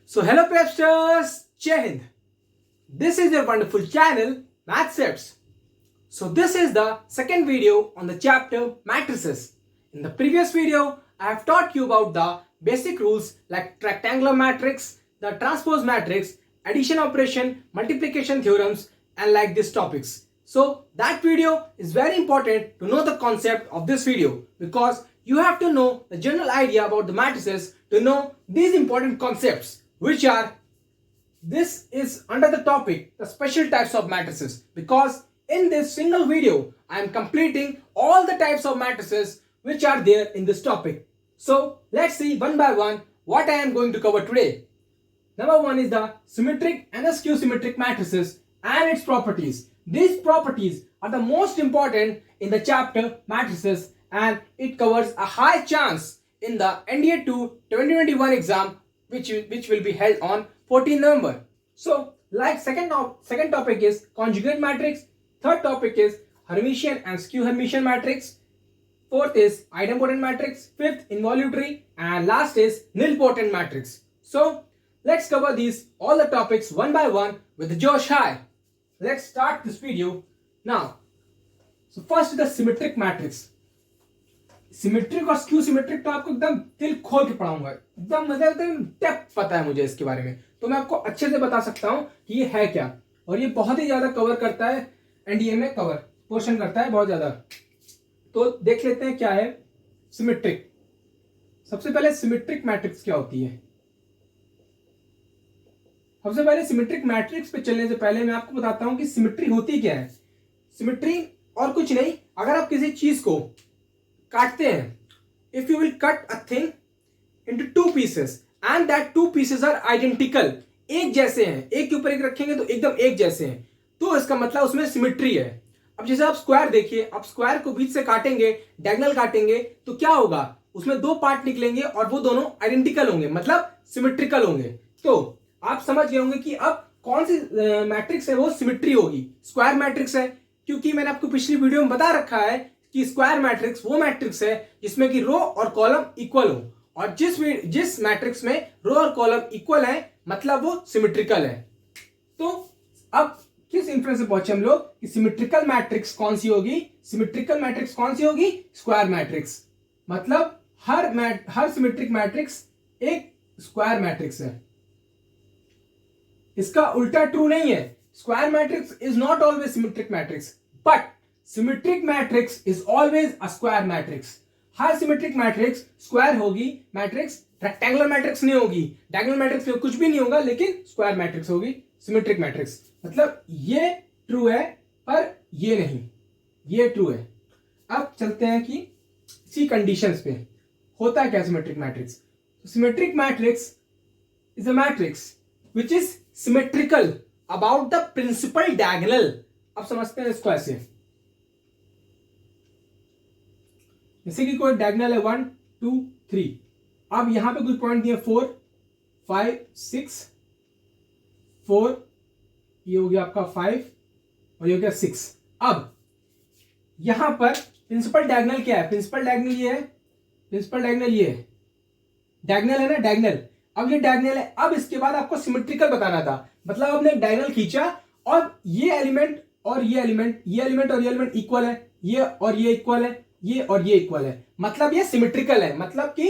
So hello Prepsters, Jai Hind. This is your wonderful channel MathSets. So this is the second video on the chapter matrices. In the previous video, I have taught you about the basic rules like rectangular matrix, the transpose matrix, addition operation, multiplication theorems and like these topics. So that video is very important to know the concept of this video because you have to know the general idea about the matrices to know these important concepts, which are, this is under the topic the special types of matrices, because in this single video I am completing all the types of matrices which are there in this topic. So let's see one by one what I am going to cover today. Number one is the symmetric and the skew symmetric matrices and its properties. These properties are the most important in the chapter matrices and it covers a high chance in the NDA 2 2021 exam which will be held on 14 November. So like second topic is conjugate matrix, third topic is Hermitian and skew Hermitian matrix, fourth is idempotent matrix, fifth involutory and last is nilpotent matrix. So let's cover these all the topics one by one with the Josh high. Let's start this video now. So first is the symmetric matrix. Symmetric और skew symmetric तो आपको एकदम दिल खोल के पढ़ाऊंगा, एकदम मतलब एकदम डेप्थ पता है मुझे इसके बारे में, तो मैं आपको अच्छे से बता सकता हूं कि ये है क्या, और ये बहुत ही ज्यादा कवर करता है, एनडीए में कवर पोर्शन करता है बहुत ज्यादा। तो देख लेते हैं क्या है सिमेट्रिक। सबसे पहले सिमेट्रिक मैट्रिक्स क्या होती है। सबसे पहले सिमेट्रिक मैट्रिक्स पे चलने से पहले मैं आपको बताता हूं कि सिमेट्री होती क्या है। सिमेट्री और कुछ नहीं, अगर आप किसी चीज को काटते हैं, if you will cut a thing into two pieces and that two pieces are identical, एक जैसे हैं, एक के ऊपर एक रखेंगे तो एकदम एक जैसे हैं, तो इसका मतलब उसमें सिमेट्री है। अब जैसे आप स्क्वायर देखिए, आप स्क्वायर को बीच से काटेंगे, डायगोनल काटेंगे तो क्या होगा, उसमें दो पार्ट निकलेंगे और वो दोनों आइडेंटिकल होंगे, मतलब सिमेट्रिकल होंगे। तो आप समझ गए होंगे कि अब कौन सी मैट्रिक्स है वो सिमेट्री होगी, स्क्वायर मैट्रिक्स है, क्योंकि मैंने आपको पिछली वीडियो में बता रखा है कि स्क्वायर मैट्रिक्स वो मैट्रिक्स है जिसमें कि रो और कॉलम इक्वल हो, और जिस मैट्रिक्स में रो और कॉलम इक्वल है मतलब वो सिमेट्रिकल है। तो अब किस इंफरेंस से पहुंचे हम लोग कि सिमेट्रिकल मैट्रिक्स कौन सी होगी, सिमेट्रिकल मैट्रिक्स कौन सी होगी, स्क्वायर मैट्रिक्स, मतलब हर सिमेट्रिक मैट्रिक्स एक स्क्वायर मैट्रिक्स है। इसका उल्टा ट्रू नहीं है, square matrix is not always symmetric matrix, but symmetric matrix is always a square matrix. Her symmetric matrix square होगी, मैट्रिक्स रेक्टेंगुलर मैट्रिक्स नहीं होगी, डायगोनल मैट्रिक्स में कुछ भी नहीं होगा, लेकिन स्क्वायर मैट्रिक्स होगी सिमेट्रिक मैट्रिक्स। मतलब ये ट्रू है पर ये नहीं, ये ट्रू है। अब चलते हैं कि इसी कंडीशंस पे होता है क्या symmetric matrix. Symmetric matrix is a matrix which is symmetrical about the principal diagonal. अब समझते हैं इसको ऐसे, जैसे कि कोई डायगोनल है 1 2 3, अब यहां पे कोई पॉइंट दिए 4 5 6 4, ये हो गया आपका 5 और ये हो गया 6। अब यहां पर प्रिंसिपल डायगोनल क्या है, प्रिंसिपल डायगोनल ये है, प्रिंसिपल डायगोनल ये है, डायगोनल है ना डायगोनल। अब ये डायगोनल है, अब इसके बाद आपको सिमेट्रिकल बताना था, मतलब आपने एक डायगोनल खींचा और ये एलिमेंट और ये एलिमेंट, ये एलिमेंट और ये एलिमेंट इक्वल है, ये और ये इक्वल है, ये और ये इक्वल है, मतलब ये सिमेट्रिकल है। मतलब कि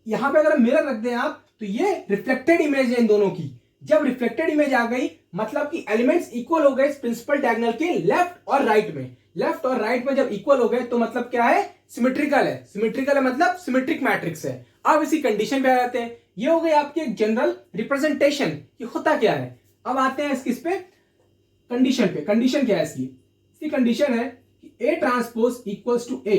यहां पे अगर मिरर रख दें आप तो ये रिफ्लेक्टेड इमेज है इन दोनों की। जब रिफ्लेक्टेड इमेज आ गई मतलब कि एलिमेंट्स इक्वल हो गए इस प्रिंसिपल डायगोनल के लेफ्ट और राइट में, लेफ्ट और राइट में जब इक्वल हो गए तो मतलब क्या है, सिमेट्रिकल है। सिमेट्रिकल है मतलब सिमेट्रिक मैट्रिक्स है। अब इसी कंडीशन पे आ जाते हैं, ये हो गई आपकी एक जनरल रिप्रेजेंटेशन कि होता क्या है। अब आते हैं इस पे कंडीशन पे। कंडीशन क्या है इसकी कंडीशन है कि A transpose equals to A।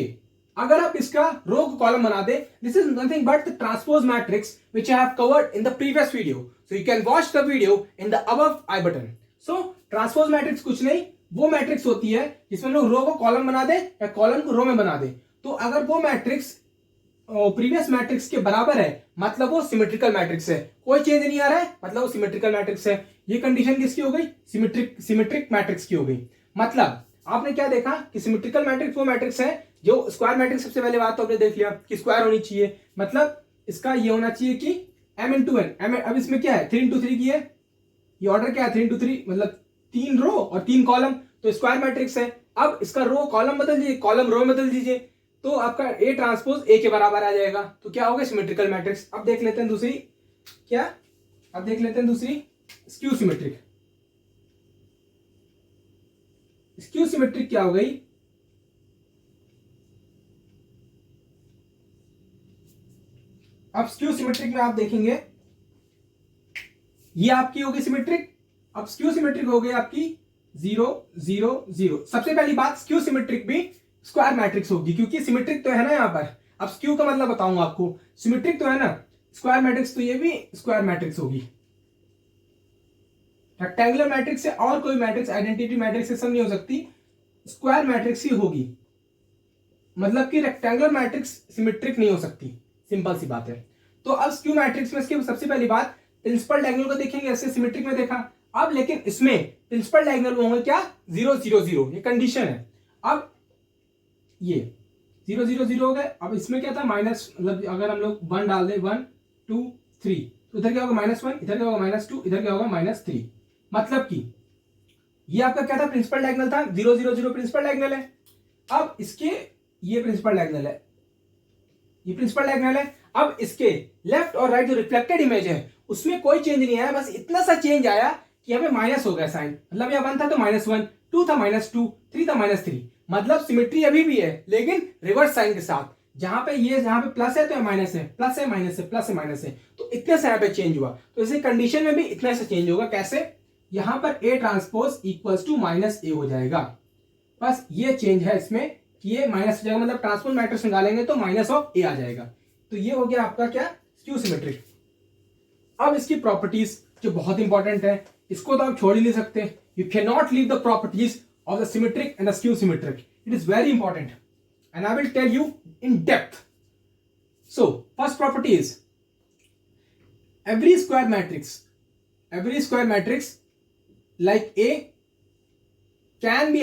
अगर आप इसका रो को कॉलम बना दे, this is nothing but the transpose matrix which I have covered in the previous video, so you can watch the video in the above i button. So transpose matrix कुछ नहीं, वो matrix होती है जिसमें लोग रो को कॉलम बना दे या कॉलम को रो में बना दे। तो अगर वो मैट्रिक्स प्रीवियस मैट्रिक्स के बराबर है मतलब वो सिमेट्रिकल मैट्रिक्स है, कोई चेंज नहीं आ रहा है मतलब वो सिमेट्रिकल मैट्रिक्स है। ये कंडीशन किसकी हो गई, सिमेट्रिक मैट्रिक्स की हो गई। मतलब आपने क्या देखा कि सिमेट्रिकल मैट्रिक्स वो मैट्रिक्स है जो स्क्वायर मैट्रिक्स, सबसे पहले बात तो आपने देख लिया कि स्क्वायर होनी चाहिए, मतलब इसका ये होना चाहिए कि m इंटू एन एम। अब इसमें क्या है 3 इंटू 3 की है, ये ऑर्डर क्या है 3 इंटू 3 मतलब 3 रो और 3 कॉलम, तो स्क्वायर मैट्रिक्स है। अब इसका रो कॉलम बदल दीजिए, कॉलम रो बदल दीजिए, तो आपका ए ट्रांसपोज ए के बराबर आ जाएगा। तो क्या होगा सिमेट्रिकल मैट्रिक्स। अब देख लेते हैं दूसरी क्या, अब देख लेते हैं दूसरी स्क्यू सिमेट्रिक। स्क्यू सिमेट्रिक क्या हो गई, अब स्क्यू सिमेट्रिक में आप देखेंगे ये आपकी होगी सिमेट्रिक, अब स्क्यू सिमेट्रिक हो गई आपकी 0 0 0। सबसे पहली बात स्क्यू सिमेट्रिक भी स्क्वायर मैट्रिक्स होगी, क्योंकि सिमेट्रिक तो है ना यहां पर। अब स्क्यू का मतलब बताऊंगा आपको, सिमेट्रिक तो है ना स्क्वायर मैट्रिक्स, तो ये भी स्क्वायर मैट्रिक्स होगी। रेक्टेंगुलर मैट्रिक्स से और कोई मैट्रिक्स आइडेंटिटी मैट्रिक्स से सब नहीं हो सकती, स्क्वायर मैट्रिक्स ही होगी। मतलब कि रेक्टेंगुलर मैट्रिक्स सिमेट्रिक नहीं हो सकती, सिंपल सी बात है। तो अब स्क्यू मैट्रिक्स में इसकी सबसे पहली बात प्रिंसिपल डायगोनल को देखेंगे, ऐसे सिमेट्रिक में देखा। अब लेकिन इसमें प्रिंसिपल डायगोनल होंगे क्या 0 0 0, ये कंडीशन है। अब ये 0 0 0 हो गए। अब इसमें क्या था माइनस, मतलब अगर हम लोग 1 डाल दें 1 2 3, तो इधर क्या होगा -1, इधर क्या होगा -2, इधर क्या होगा -3। मतलब कि ये आपका क्या था प्रिंसिपल डायगोनल था, 0 0 0 प्रिंसिपल डायगोनल है। अब इसके ये प्रिंसिपल डायगोनल है, ये प्रिंसिपल डायगोनल है। अब इसके लेफ्ट और राइट जो रिफ्लेक्टेड इमेज है उसमें कोई चेंज नहीं आया, बस इतना सा चेंज आया कि यहाँ पे माइनस हो गया साइन, मतलब यहाँ 1 था तो -1, 2 था -2, 3 था -3। मतलब सिमेट्री अभी भी है लेकिन रिवर्स साइन के साथ, जहां पे ये जहां पे प्लस है तो माइनस है, प्लस है माइनस है, प्लस है माइनस है, तो इतने से यहाँ पे चेंज हुआ। तो इसी कंडीशन में भी इतना से चेंज होगा। कैसे, यहां पर A transpose equals to -a हो जाएगा। बस ये चेंज है इसमें कि ये माइनस हो जाएगा, मतलब ट्रांसपोज मैट्रिक्स निकालेंगे तो -a आ जाएगा। तो ये हो गया आपका क्या स्क्यू सिमेट्रिक। अब इसकी प्रॉपर्टीज जो बहुत इंपॉर्टेंट है, इसको तो आप छोड़ ही नहीं सकते। You can not leave the properties of the symmetric and the skew symmetric, it is very important and I will tell you in depth. So first property is every square matrix like A can be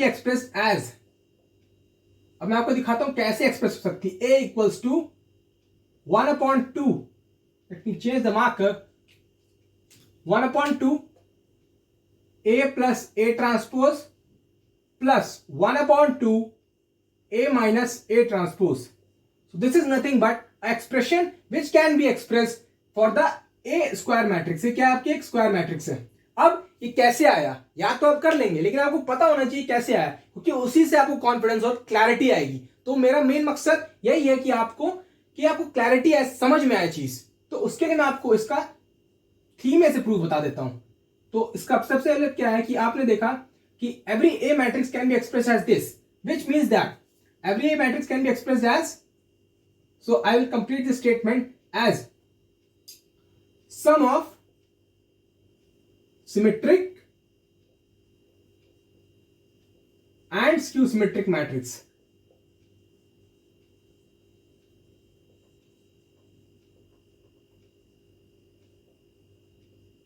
expressed as, अब मैं आपको दिखाता हूं कैसे express हो सकती है। A equals to 1/2, let me change the marker, 1/2 A plus A transpose plus 1/2 A minus A transpose. So this is nothing but expression which can be expressed for the A square matrix। ये क्या आपकी एक square matrix है। अब ये कैसे आया या तो आप कर लेंगे, लेकिन आपको पता होना चाहिए कैसे आया, क्योंकि उसी से आपको कॉन्फिडेंस और क्लैरिटी आएगी। तो मेरा मेन मकसद यही है कि आपको क्लैरिटी आए, समझ में आए चीज। तो उसके लिए मैं आपको इसका थीम से प्रूफ बता देता हूं। तो इसका सबसे पहले क्या है कि आपने देखा कि every A matrix can be express as this, which means that every A matrix can be express as, so I will complete this statement as sum of symmetric and skew symmetric matrix।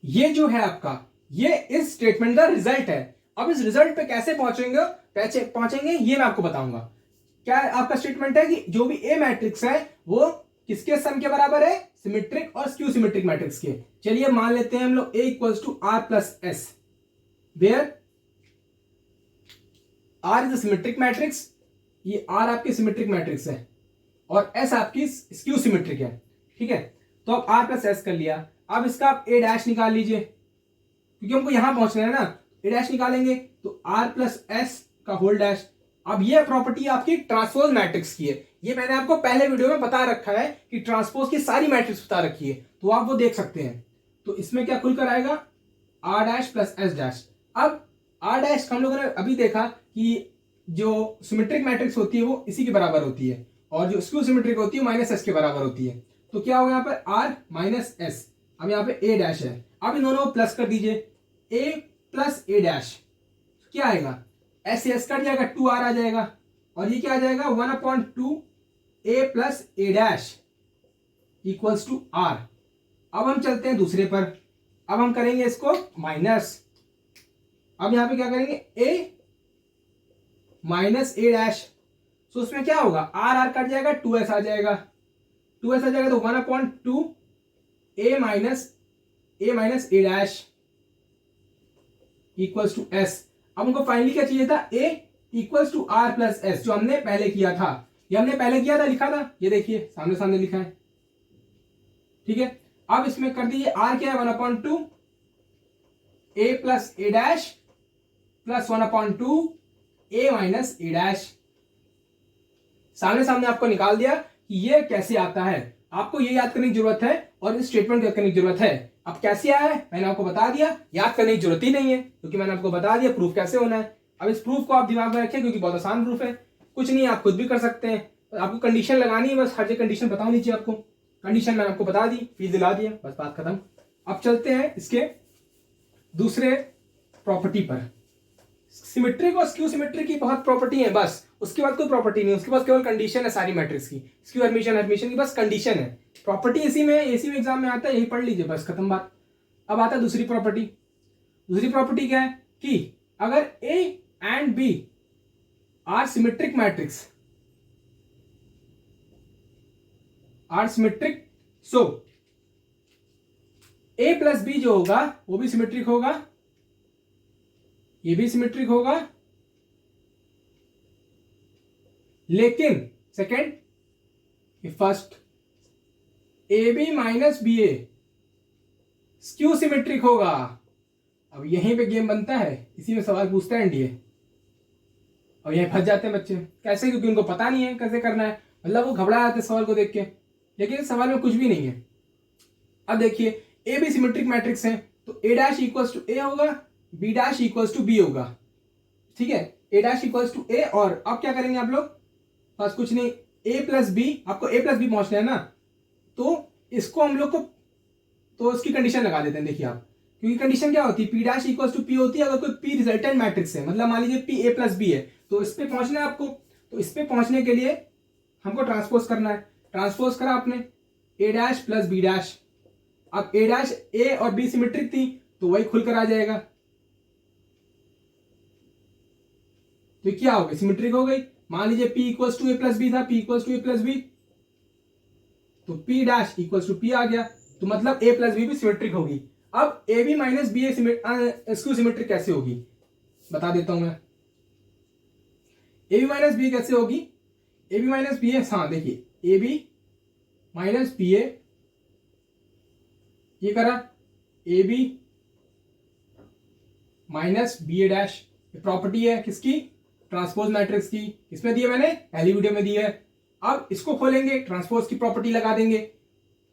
ये जो है आपका, ये इस statement का result है। अब इस रिजल्ट पे कैसे पहुंचेंगे ये मैं आपको बताऊंगा। क्या आपका स्टेटमेंट है कि जो भी ए मैट्रिक्स है वो किसके सम के बराबर है, सिमेट्रिक और स्क्यू सिमेट्रिक मैट्रिक्स के। चलिए मान लेते हैं हम लोग A equals to R plus S, where R is the symmetric matrix, ये आर आपकी सिमेट्रिक मैट्रिक्स है और एस आपकी स्क्यू सिमेट्रिक है। ठीक है, तो अब आर प्लस एस कर लिया। अब इसका आप ए डैश निकाल लीजिए, क्योंकि हमको यहां पहुंचना है ना। ए डैश निकालेंगे तो आर प्लस एस का होल डैश। अब ये प्रॉपर्टी आपकी ट्रांसपोज मैट्रिक्स की है, ये मैंने आपको पहले वीडियो में बता रखा है कि ट्रांसपोज की सारी मैट्रिक्स बता रखी है, तो आप वो देख सकते हैं। तो इसमें क्या खुलकर आएगा R dash plus S dash. अब आर डैश हम लोगों ने अभी देखा कि जो सिमेट्रिक मैट्रिक्स होती है वो इसी के बराबर होती है, और जो स्क्यू सिमेट्रिक होती है माइनस एस के बराबर होती है। तो क्या होगा यहाँ पर आर माइनस एस, अब यहाँ पे ए डैश है। अब इन दोनों को प्लस कर दीजिए, ए प्लस ए डैश, क्या आएगा एस एस कट जाएगा, 2r आ जाएगा, और ये क्या आ जाएगा 1/2 a plus A dash equals to r। अब हम चलते हैं दूसरे पर, अब हम करेंगे इसको माइनस। अब यहां पे क्या करेंगे a माइनस ए डैश, तो उसमें क्या होगा आर आर कट जाएगा, 2s आ जाएगा, टू ऐसा जाएगा तो 1/2 a minus A dash equals to S. अब हमको फाइनली क्या चाहिए था, a equals to R plus S, जो हमने पहले किया था। ये हमने पहले किया था, लिखा था, ये देखिए सामने सामने लिखा है, ठीक है। अब इसमें कर दीजिए r क्या है, 1/2 a plus A dash plus 1/2 a minus A dash. सामने सामने आपको निकाल दिया कि ये कैसे आता है। आपको ये याद करने की जरूरत है और इस स्टेटमेंट याद करने की जरूरत है। अब कैसे आया है मैंने आपको बता दिया, याद करने की जरूरत ही नहीं है क्योंकि मैंने आपको बता दिया प्रूफ कैसे होना है। अब इस प्रूफ को आप दिमाग में रखें क्योंकि बहुत आसान प्रूफ है, कुछ नहीं, आप खुद भी कर सकते हैं। आपको कंडीशन लगानी है, बस हर जगह कंडीशन बताओ नीचे आपको। कंडीशन मैंने आपको बता दी, फीस दिला दिया, बस बात खत्म। अब चलते हैं इसके दूसरे प्रॉपर्टी पर। सिमेट्रिक और स्क्यू सिमेट्रिक की बहुत प्रॉपर्टी है, बस उसके बाद कोई प्रॉपर्टी नहीं, उसके पास केवल कंडीशन है सारी मैट्रिक्स की। स्क्यू हर्मिटियन की बस कंडीशन है, प्रॉपर्टी इसी में एग्जाम में आता है, यही पढ़ लीजिए, बस खत्म बात। अब आता है दूसरी प्रॉपर्टी। दूसरी प्रॉपर्टी क्या है कि अगर A and B are symmetric matrix, are symmetric, so A plus B जो होगा वो भी सिमेट्रिक होगा, ये भी सिमेट्रिक होगा, लेकिन second first A B minus B A skew symmetric होगा। अब यहीं पे गेम बनता है, इसी में सवाल पूछता है एनडीए और यहीं फंस जाते हैं बच्चे। कैसे? क्योंकि उनको पता नहीं है कैसे करना है, मतलब वो घबरा जाते हैं सवाल को देख के, लेकिन सवाल में कुछ भी नहीं है। अब देखिए ए बी सिमेट्रिक मैट्रिक्स है तो A dash equals to A होगा, B dash equals to B होगा, ठीक है। A dash equals to A, और अब क्या करेंगे आप लोग, बस कुछ नहीं, ए प्लस बी, आपको ए प्लस बी पहुंचना है ना, तो इसको हम लोग को तो उसकी कंडीशन लगा देते हैं। देखिए आप, क्योंकि कंडीशन क्या होती है, P dash equals to P होती है अगर कोई पी रिजल्टेंट मैट्रिक्स है, मतलब मान लीजिए पी ए प्लस बी है, तो इस पे पहुंचना है आपको। तो इस पे पहुंचने के लिए हमको ट्रांसपोज करना है। ट्रांसपोज करा आपने, ए डैश प्लस बी डैश। अब ए डैश ए और बी सिमेट्रिक थी तो वही खुलकर आ जाएगा, तो क्या हो गई, सिमेट्रिक हो गई। मान लीजिए p equals to A plus B था, p equals to A plus B, तो p dash equals to p आ गया, तो मतलब a प्लस बी भी सिमेट्रिक होगी। अब A B minus B skew symmetric कैसे होगी बता देता हूं मैं। ए बी माइनस बी कैसे होगी, A B minus B A, हाँ देखिए A B minus B A, ये करा A B minus B A dash, property है किसकी, ट्रांसपोज मैट्रिक्स की। इसमें दी है मैंने, पहली वीडियो में दी है। अब इसको खोलेंगे, ट्रांसपोज की प्रॉपर्टी लगा देंगे।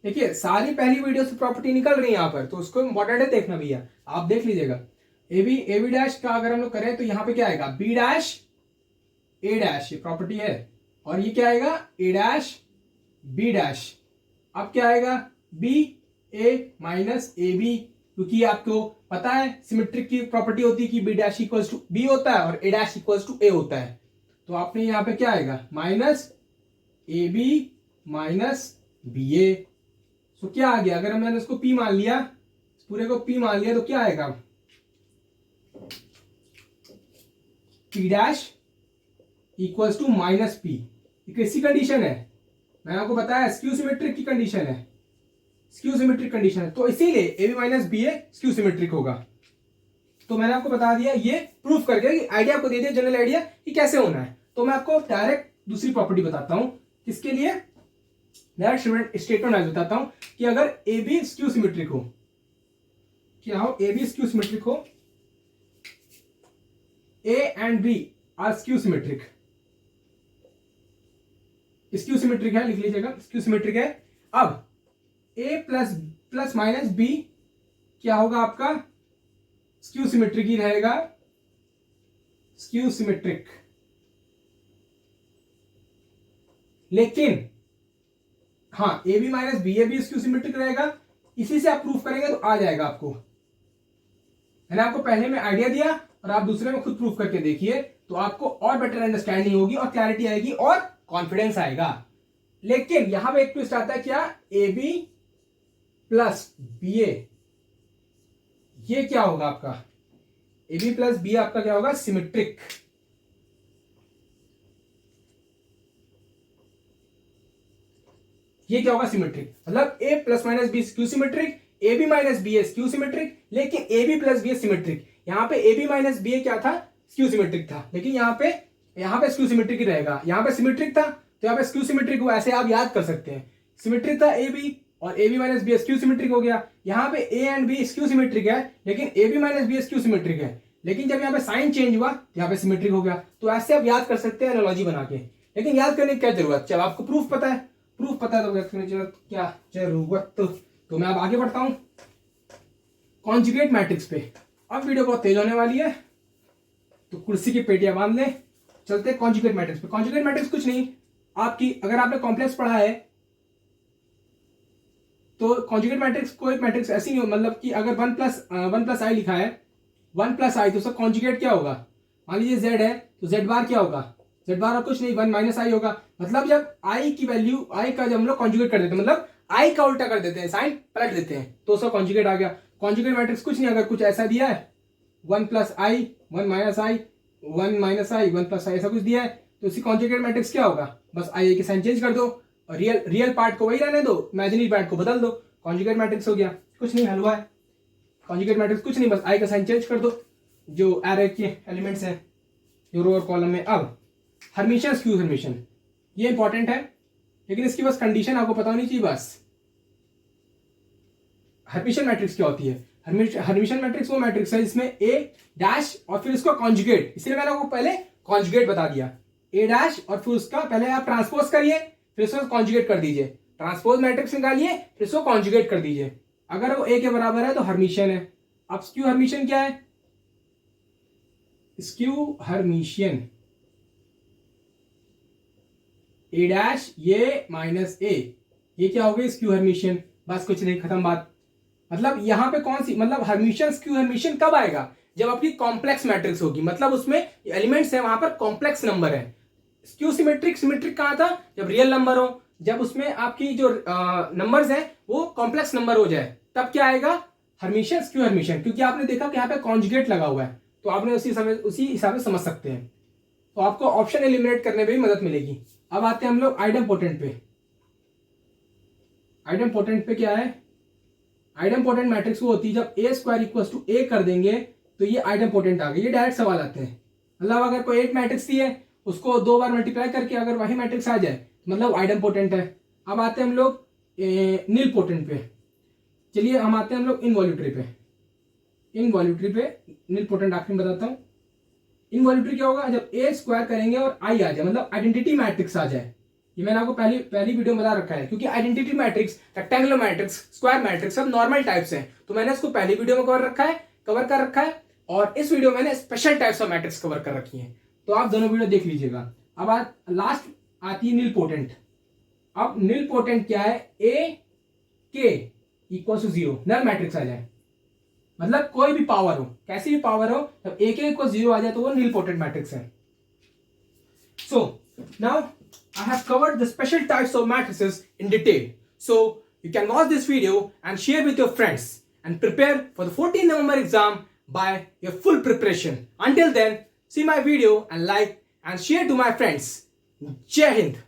देखिए सारी पहली वीडियो से प्रॉपर्टी निकल रही है यहाँ पर, तो उसको इंपॉर्टेंट है देखना भैया, आप देख लीजिएगा। ए बी डैश का अगर हम लोग करें तो यहाँ पे क्या आएगा, बी डैश ए डैश, ये प्रॉपर्टी है, और ये क्या आएगा, ए डैश बी डैश। अब क्या आएगा, B A minus A B, क्योंकि आपको पता है सिमेट्रिक की प्रॉपर्टी होती है कि B dash equals to B होता है और A dash equals to A होता है। तो आपने यहाँ पे क्या आएगा, minus A B minus B A. तो क्या आ गया, अगर मैंने इसको p मान लिया, पूरे को p मान लिया, तो क्या आएगा, p dash equals to minus P. किसी कंडीशन है, मैंने आपको बताया स्क्यू सिमेट्रिक की कंडीशन है, स्क्यू सिमेट्रिक कंडीशन है, तो इसीलिए A B minus B A skew symmetric होगा। तो मैंने आपको बता दिया, ये प्रूफ करके कि आइडिया आपको दे दिया, जनरल आइडिया कि कैसे होना है। तो मैं आपको डायरेक्ट दूसरी प्रॉपर्टी बताता हूं, किसके लिए, डायरेक्ट स्टेटमेंट आज बताता हूं कि अगर ए बी स्क्यू सिमेट्रिक हो, क्या हो, ए बी स्क्यू सिमेट्रिक हो, A and B are skew symmetric, skew symmetric है, लिख लीजिएगा स्क्यू सिमेट्रिक है। अब ए प्लस माइनस बी क्या होगा आपका, स्क्यू सिमेट्रिक ही रहेगा, स्क्यू सिमेट्रिक। लेकिन हाँ ए बी माइनस बी ए भी स्क्यू सिमेट्रिक रहेगा, इसी से आप प्रूफ करेंगे तो आ जाएगा आपको। मैंने आपको पहले में आइडिया दिया और आप दूसरे में खुद प्रूफ करके देखिए, तो आपको और बेटर अंडरस्टैंडिंग होगी और क्लैरिटी आएगी और कॉन्फिडेंस आएगा। लेकिन यहां पे एक ट्विस्ट आता है, क्या, ए बी प्लस बी ए, ये क्या होगा आपका, ए बी प्लस बी आपका क्या होगा, सिमेट्रिक। ये क्या होगा, सिमेट्रिक। मतलब A plus minus B skew symmetric, A B minus B A skew symmetric, लेकिन A B plus B A symmetric. यहाँ पे A B minus B A क्या था, स्क्यू सिमेट्रिक था, लेकिन यहाँ पे स्क्यू सिमेट्रिक ही रहेगा। यहाँ पे सिमेट्रिक था तो यहाँ पे स्क्यू सिमेट्रिक हुआ, ऐसे आप याद कर सकते हैं। सिमेट्रिक था ए बी और A B minus B skew symmetric हो गया। यहाँ पे A and B skew symmetric है, लेकिन A B minus B skew symmetric है, लेकिन जब यहाँ पे साइन चेंज हुआ तो यहाँ पे सिमेट्रिक हो गया। तो ऐसे आप याद कर सकते हैं एनालॉजी बना के, लेकिन याद करने की क्या जरूरत, जब आपको प्रूफ पता है, तो याद करने की क्या जरूरत। तो मैं अब आगे बढ़ता हूं कॉन्जुगेट मैट्रिक्स पे। अब वीडियो बहुत तेज होने वाली है, तो कुर्सी की पेटियां बांध लें, चलते हैं कॉन्जुगेट मैट्रिक्स पे। कॉन्जुगेट मैट्रिक्स कुछ नहीं, आपकी अगर आपने कॉम्प्लेक्स पढ़ा है तो कॉन्जुगेट मैट्रिक्स कोई मैट्रिक्स ऐसी नहीं हो, मतलब कि अगर वन प्लस आई लिखा है, वन प्लस आई, तो उसका कॉन्जुगेट क्या होगा। मान लीजिए जेड है तो जेड बार क्या होगा, जेड बार और कुछ नहीं, वन माइनस आई होगा। मतलब जब आई की वैल्यू, आई का जब हम लोग कॉन्जुगेट कर देते हैं, मतलब आई का उल्टा कर देते हैं, साइन पलट देते हैं, तो उसका कॉन्जुगेट आ गया। कॉन्जुगेट मैट्रिक्स कुछ नहीं, अगर कुछ ऐसा दिया है, वन प्लस आई, वन माइनस आई, वन माइनस आई, वन प्लस आई, ऐसा कुछ दिया है, तो उसकी कॉन्जुगेट मैट्रिक्स क्या होगा, बस आई के साइन चेंज कर दो और रियल पार्ट को वही रहने दो, इमेजिनरी पार्ट को बदल दो, कॉन्जुगेट मैट्रिक्स हो गया। कुछ नहीं, हलवा है। कॉन्जुगेट मैट्रिक्स कुछ नहीं, बस आई का साइन चेंज कर दो, जो एरे के एलिमेंट्स हैं जो रो और कॉलम में। अब हर्मिशियन स्क्यू हर्मिशियन, ये इंपॉर्टेंट है, लेकिन इसकी बस कंडीशन आपको पता होनी चाहिए बस। हर्मिशियन मैट्रिक्स क्या होती है, हर्मिशियन मैट्रिक्स वो मैट्रिक्स है जिसमें ए डैश और फिर उसका कॉन्जुगेट, इसलिए मैंने आपको पहले कॉन्जुगेट बता दिया, ए डैश और फिर उसका पहले आप ट्रांसपोज करिए, फिर उसको कॉन्जुगेट कर दीजिए, ट्रांसपोज मैट्रिक्स निकालिए, फिर उसको कॉन्जुगेट कर दीजिए। अगर वो ए के बराबर है तो हर्मिशियन है। अब स्क्यू हर्मिशियन क्या है, स्क्यू हर्मिशियन ए डैश ये माइनस ए, ये क्या हो गई स्क्यू हर्मिशियन, बस कुछ नहीं, खत्म बात। मतलब यहां पे कौन सी, मतलब हर्मिशियन स्क्यू हर्मिशियन कब आएगा, जब आपकी कॉम्प्लेक्स मैट्रिक्स होगी, मतलब उसमें एलिमेंट्स है वहां पर कॉम्प्लेक्स नंबर है। स्क्यू सिमेट्रिक, सिमेट्रिक कहां था, जब रियल नंबर हो, जब उसमें आपकी जो नंबर्स हैं वो कॉम्प्लेक्स नंबर हो जाए, तब क्या आएगा, हर्मिशियन स्क्यू हर्मिशियन। क्योंकि आपने देखा कि यहाँ पे कॉन्जुगेट लगा हुआ है, तो आपने उसी हिसाब से समझ सकते हैं, तो आपको ऑप्शन एलिमिनेट करने में भी मदद मिलेगी। अब आते हैं हम लोग आइडमपोटेंट पे। आइडमपोटेंट पे क्या है, आइडमपोटेंट मैट्रिक्स वो होती है जब ए स्क्वायर इक्वल टू ए कर देंगे तो ये आइडमपोटेंट आ गई। ये डायरेक्ट सवाल आते हैं, मतलब अगर कोई एक मैट्रिक्स दी है उसको 2 बार मल्टीप्लाई करके अगर वही मैट्रिक्स आ जाए मतलब आइडमपोटेंट है। अब आते हैं हम लोग नील पोटेंट पे। चलिए हम आते हैं हम लोग इनवॉल्यूटरी पे। इनवॉल्यूटरी पे नील पोटेंट आखिर में बताता हूँ। इनवॉल्यूटरी क्या होगा, जब ए स्क्वायर करेंगे और आई आ जाए, मतलब आइडेंटिटी मैट्रिक्स आ जाए। ये मैंने आपको पहली वीडियो में बता रखा है, क्योंकि identity matrix, rectangular matrix, square matrix सब नॉर्मल टाइप्स हैं, तो मैंने इसको पहली वीडियो में कवर कर रखा है और इस वीडियो में मैंने special types of matrix cover कर रखी हैं, तो आप दोनों वीडियो देख लीजिएगा। अब लास्ट आती है नील पोटेंट। अब नील पोटेंट क्या है, ए के इक्वल टू 0 नल मैट्रिक्स आ जाए, मतलब कोई भी पावर हो, कैसी भी पावर हो, जब ए के इक्वल 0 आ जाए तो वो नील पोटेंट मैट्रिक्स है। So now I have covered the special types of matrices in detail. So you can watch this video and share with your friends and prepare for the 14th November exam by your full preparation. Until then, see my video and like and share to my friends. Jai Hind.